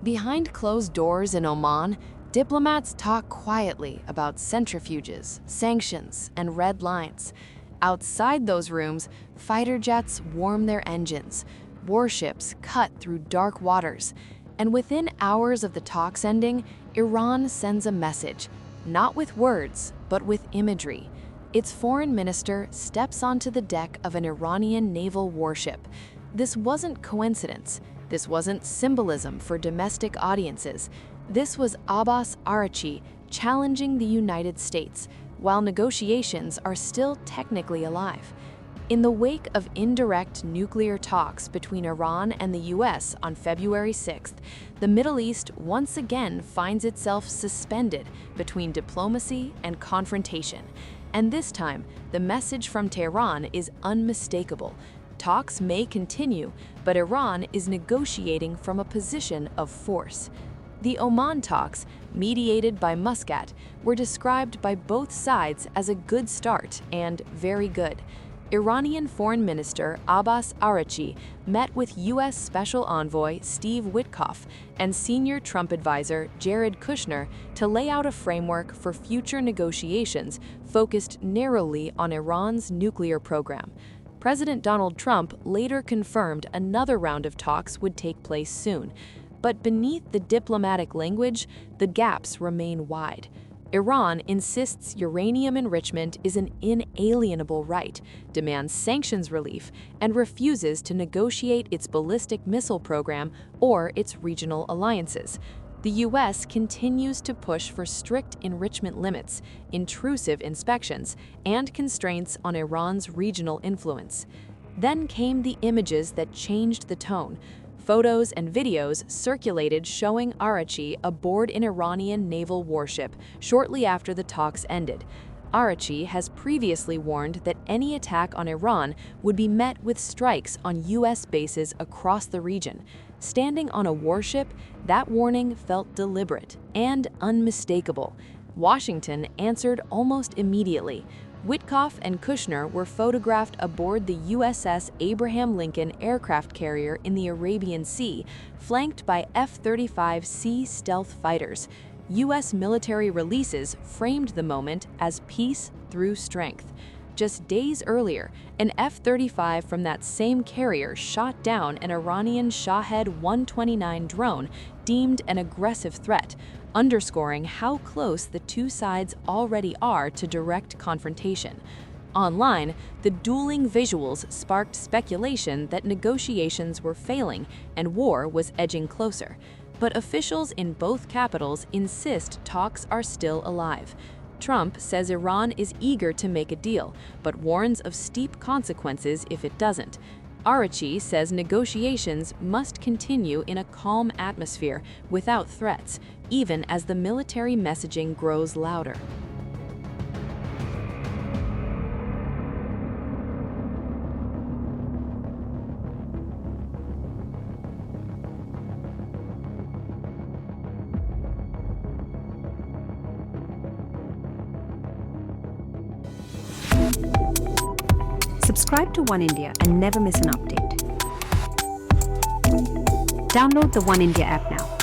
Behind closed doors in Oman, diplomats talk quietly about centrifuges, sanctions, and red lines. Outside those rooms, fighter jets warm their engines, warships cut through dark waters, and within hours of the talks ending, Iran sends a message, not with words, but with imagery. Its foreign minister steps onto the deck of an Iranian naval warship. This wasn't coincidence. This wasn't symbolism for domestic audiences. This was Abbas Araghchi challenging the United States, while negotiations are still technically alive. In the wake of indirect nuclear talks between Iran and the US on February 6th, the Middle East once again finds itself suspended between diplomacy and confrontation. And this time, the message from Tehran is unmistakable. Talks may continue, but Iran is negotiating from a position of force. The Oman talks, mediated by Muscat, were described by both sides as a good start and very good. Iranian Foreign Minister Abbas Araghchi met with U.S. Special Envoy Steve Witkoff and senior Trump advisor Jared Kushner to lay out a framework for future negotiations focused narrowly on Iran's nuclear program. President Donald Trump later confirmed another round of talks would take place soon. But beneath the diplomatic language, the gaps remain wide. Iran insists uranium enrichment is an inalienable right, demands sanctions relief, and refuses to negotiate its ballistic missile program or its regional alliances. The U.S. continues to push for strict enrichment limits, intrusive inspections, and constraints on Iran's regional influence. Then came the images that changed the tone. Photos and videos circulated showing Aragchi aboard an Iranian naval warship shortly after the talks ended. Aragchi has previously warned that any attack on Iran would be met with strikes on U.S. bases across the region. Standing on a warship, that warning felt deliberate and unmistakable. Washington answered almost immediately. Witkoff and Kushner were photographed aboard the USS Abraham Lincoln aircraft carrier in the Arabian Sea, flanked by F-35C stealth fighters. U.S. military releases framed the moment as peace through strength. Just days earlier, an F-35 from that same carrier shot down an Iranian Shahed 129 drone deemed an aggressive threat, underscoring how close the two sides already are to direct confrontation. Online, the dueling visuals sparked speculation that negotiations were failing and war was edging closer. But officials in both capitals insist talks are still alive. Trump says Iran is eager to make a deal, but warns of steep consequences if it doesn't. Aragchi says negotiations must continue in a calm atmosphere without threats, even as the military messaging grows louder. Subscribe to One India and never miss an update. Download the One India app now.